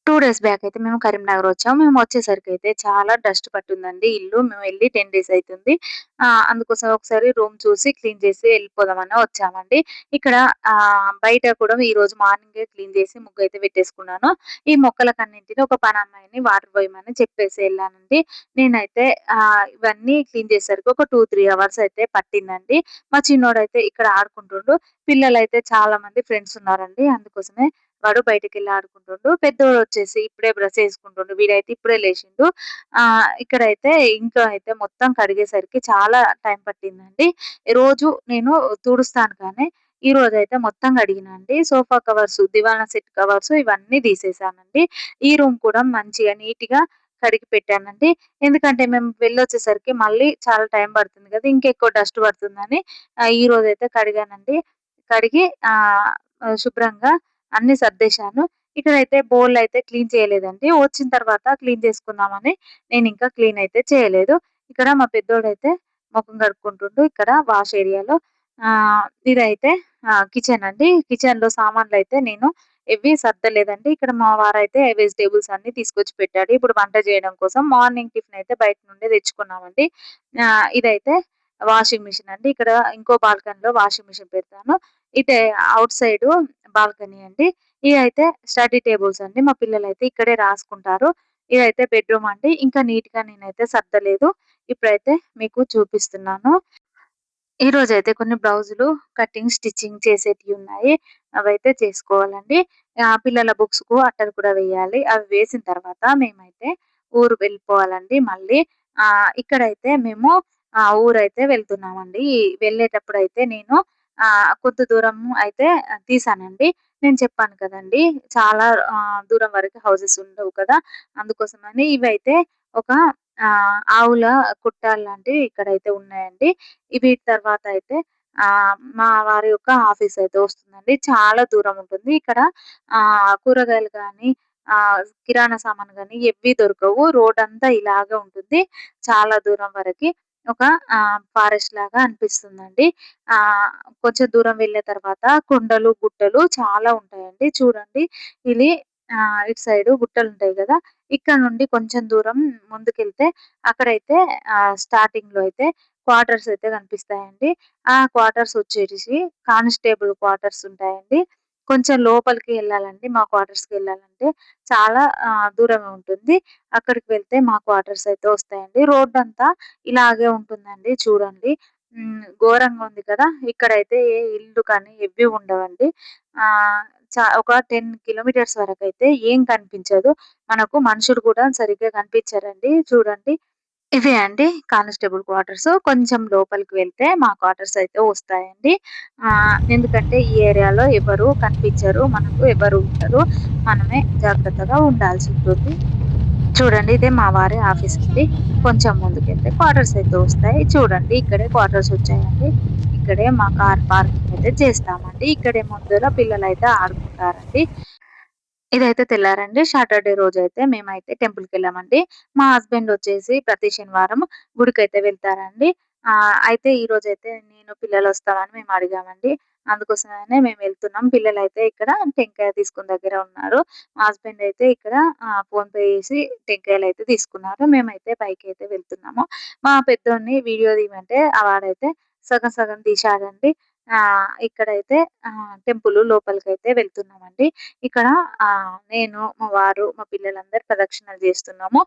2 days back అయితే మేము కరీంనగర్ వచ్చాము. మేము వచ్చేసరికైతే చాలా డస్ట్ పట్టుందండి ఇల్లు. మేము వెళ్లి 10 డేస్ అయితుంది. అందుకోసం ఒకసారి రూమ్ చూసి క్లీన్ చేసి వెళ్ళిపోదామని వచ్చామండి. ఇక్కడ బయట కూడా ఈరోజు మార్నింగే క్లీన్ చేసి ముగ్గయితే పెట్టేసుకున్నాను. ఈ మొక్కలకన్నింటిని ఒక పనమ్మాయిని వాటర్ పోయమని చెప్పేసి ఎళ్ళానండి. నేనైతే ఇవన్నీ క్లీన్ చేసేసరికి ఒక 2, 3 అవర్స్ అయితే పట్టిందండి. మా చిన్నోడైతే ఇక్కడ ఆడుకుంటుండు. పిల్లలైతే చాలా మంది ఫ్రెండ్స్ ఉన్నారండి. అందుకోసమే వాడు బయటికెళ్ళి ఆడుకుంటుండు. పెద్దోడొచ్చేసి ఇప్పుడే బ్రష్ చేసుకుంటుండు. వీడైతే ఇప్పుడే లేచిండు. ఇక్కడైతే ఇంట్లో అయితే మొత్తం కడిగేసరికి చాలా టైం పట్టిందండి. రోజు నేను తుడుస్తాను కానీ, ఈరోజైతే మొత్తం కడిగినా అండి. సోఫా కవర్స్, దివానా సెట్ కవర్స్ ఇవన్నీ తీసేసానండి. ఈ రూమ్ కూడా మంచిగా నీట్‌గా కడిగి పెట్టానండి. ఎందుకంటే మేము వెళ్ళొచ్చేసరికి మళ్ళీ చాలా టైం పడుతుంది కదా! ఇంకెక్కువ డస్ట్ పడుతుందని ఈరోజైతే కడిగానండి. కడిగి శుభ్రంగా అన్నీ సర్దేశాను. ఇక్కడైతే బోళ్ళయితే క్లీన్ చేయలేదండి. వచ్చిన తర్వాత క్లీన్ చేసుకుందామని నేనింకా క్లీన్ అయితే చేయలేదు. ఇక్కడ మా పెద్దోడైతే మొఖం కడుక్కుంటుండు ఇక్కడ వాష్ ఏరియాలో. ఇదైతే కిచెన్ అండి. కిచెన్‌లో సామాన్లయితే నేను ఏవి సర్దలేదండి. ఇక్కడ మా వారైతే వెజిటబుల్స్ అన్నీ తీసుకొచ్చి పెట్టాడు. ఇప్పుడు వంట చేయడం కోసం మార్నింగ్ టిఫిన్ అయితే బయట నుండే తెచ్చుకున్నామండి. ఇదైతే వాషింగ్ మిషన్ అండి. ఇక్కడ ఇంకో బాల్కనీలో వాషింగ్ మిషన్ పెడతాను. ఇటే ఔట్ సైడు బాల్కనీ అండి. ఇదైతే స్టడీ టేబుల్స్ అండి. మా పిల్లలైతే ఇక్కడే రాసుకుంటారు. ఇదైతే బెడ్‌రూమ్ అండి. ఇంకా నీట్‌గా నేనైతే సర్దలేదు. ఇప్పుడైతే మీకు చూపిస్తున్నాను. ఈరోజైతే కొన్ని బ్లౌజులు కటింగ్, స్టిచ్చింగ్ చేసేటియున్నాయి. అవైతే చేసుకోవాలండి. పిల్లల బుక్స్‌కు అట్టలు కూడా వేయాలి. అవి వేసిన తర్వాత మేమైతే ఊరు వెళ్ళిపోవాలండి మళ్ళీ. ఇక్కడైతే మేము ఊరైతే వెళ్తున్నామండి. వెళ్ళేటప్పుడైతే నేను కొంత దూరం అయితే తీసానండి. నేను చెప్పాను కదండీ! చాలా దూరం వరకు హౌసెస్ ఉండవు కదా! అందుకోసమని ఇవైతే ఒక ఆవుల కొట్టాల్లాంటివి ఇక్కడైతే ఉన్నాయండి. వీటి తర్వాత అయితే మా వారి యొక్క ఆఫీస్ అయితే వస్తుందండి. చాలా దూరం ఉంటుంది. ఇక్కడ కూరగాయలు గానీ, కిరాణా సామాను గానీ ఎవ్వి దొరకవు. రోడంతా ఇలాగే ఉంటుంది. చాలా దూరం వరకి ఒక ఫారెస్ట్ లాగా అనిపిస్తుందండి. ఆహ్, కొంచెం దూరం వెళ్ళిన తర్వాత కొండలు, గుట్టలు చాలా ఉంటాయండి. చూడండి ఇది ఇటు సైడు గుట్టలుంటాయి గదా! ఇక్కడ నుండి కొంచెం దూరం ముందుకెళ్తే అక్కడైతే స్టార్టింగ్‌లో అయితే క్వార్టర్స్ అయితే కనిపిస్తాయండి. ఆ క్వార్టర్స్ వచ్చేసేసి కానిస్టేబుల్ క్వార్టర్స్ ఉంటాయండి. కొంచెం లోపలికి ఎళ్ళాలండి. మా క్వార్టర్స్‌కెళ్ళాలంటే చాలా దూరమే ఉంటుంది. అక్కడికి వెళ్తే మా క్వార్టర్స్ అయితే వస్తాయండి. రోడ్డంతా ఇలాగే ఉంటుందండి చూడండి. ఘోరంగా ఉంది కదా! ఇక్కడైతే ఏ ఇల్లు కానీ ఎవ్వి ఉండవండి. ఆహ్, ఒక 10 కిలోమీటర్స్ వరకైతే ఏం కనిపించదు. మనకు మనుషులు కూడా సరిగ్గా కనిపించరండి. చూడండి. ఇవే అండి కానిస్టేబుల్ క్వార్టర్స్. కొంచెం లోపలికి వెళ్తే మా క్వార్టర్స్ అయితే వస్తాయండి. ఎందుకంటే ఈ ఏరియాలో ఎవరు కనిపించరు. మనకు ఎవరు ఉండరు. మనమే జాగ్రత్తగా ఉండాల్సుంటుంది. చూడండి ఇదే మా వారి ఆఫీస్ అండి. కొంచెం ముందుకెళ్తే క్వార్టర్స్ అయితే వస్తాయి. చూడండి ఇక్కడే క్వార్టర్స్ వచ్చాయండి. ఇక్కడే మా కార్ పార్కింగ్ అయితే చేస్తామండి. ఇక్కడే ముందర పిల్లలైతే ఆడుకుంటారండి. ఇదైతే తెల్లారండి. సాటర్‌డే రోజైతే మేమైతే టెంపుల్‌కెళ్ళామండి. మా హస్బెండ్ వచ్చేసి ప్రతి శనివారం గుడికైతే వెళ్తారండి. అయితే ఈరోజైతే నేను పిల్లలొస్తామని మేము అడిగామండి. అందుకోసమనే మేము వెళ్తున్నాం. పిల్లలైతే ఇక్కడ టెంకాయ తీసుకున్న దగ్గర ఉన్నారు. మా హస్బెండ్ అయితే ఇక్కడ ఫోన్‌పే చేసి టెంకాయలైతే తీసుకున్నారు. మేమైతే పైకైతే వెళ్తున్నాము. మా పెద్దోడిని వీడియో తీయమంటే వాడైతే సగం సగం తీశాడండి. ఇక్కడైతే టెంపుల్ లోపలికైతే వెళ్తున్నామండి. ఇక్కడ నేను, మా వారు, మా పిల్లలందరూ ప్రదక్షిణలు చేస్తున్నాము.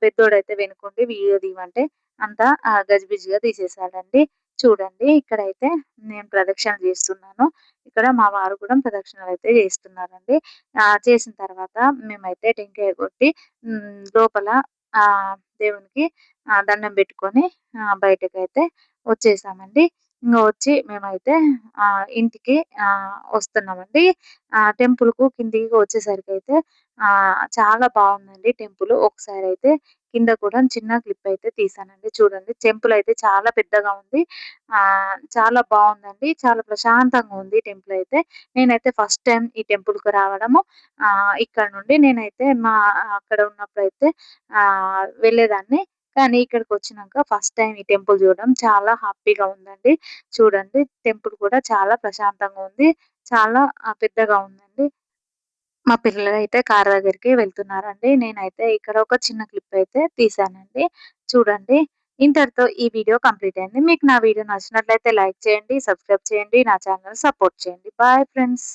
పెద్దోడైతే వెనకుండి వీడియో తీయమంటే అంతా గజిబిజిగా తీసేసాడండి. చూడండి ఇక్కడైతే నేను ప్రదక్షిణలు చేస్తున్నాను. ఇక్కడ మా వారు కూడా ప్రదక్షిణలైతే చేస్తున్నారండి. చేసిన తర్వాత మేమైతే టెంకాయ కొట్టి లోపల దేవునికి దండం పెట్టుకొని బయటకైతే వచ్చేసామండి. ఇంగ వచ్చి మేమైతే ఇంటికి వస్తున్నామండి. టెంపుల్‌కు కిందికి వచ్చేసరికైతే చాలా బావుందండి టెంపుల్. ఒకసారయితే కింద కూడా చిన్న క్లిప్ అయితే తీశానండి. చూడండి టెంపుల్ అయితే చాలా పెద్దగా ఉంది. చాలా బావుందండి. చాలా ప్రశాంతంగా ఉంది టెంపుల్ అయితే. నేనైతే ఫస్ట్ టైమ్ ఈ టెంపుల్‌కి రావడము. ఇక్కడ నుండి నేనైతే అక్కడ ఉన్నప్పుడైతే వెళ్ళేదాన్ని. కానీ ఇక్కడికొచ్చినాక ఫస్ట్ టైమ్ ఈ టెంపుల్ చూడడం చాలా హ్యాపీగా ఉందండి. చూడండి టెంపుల్ కూడా చాలా ప్రశాంతంగా ఉంది. చాలా పెద్దగా ఉందండి. మా పిల్లలైతే కారు దగ్గరికి వెళ్తున్నారండి. నేనైతే ఇక్కడ ఒక చిన్న క్లిప్ అయితే తీశానండి. చూడండి. ఇంతటితో ఈ వీడియో కంప్లీట్ అయింది. మీకు నా వీడియో నచ్చినట్లయితే లైక్ చేయండి, సబ్స్క్రైబ్ చేయండి, నా ఛానెల్‌ని సపోర్ట్ చేయండి. Bye friends.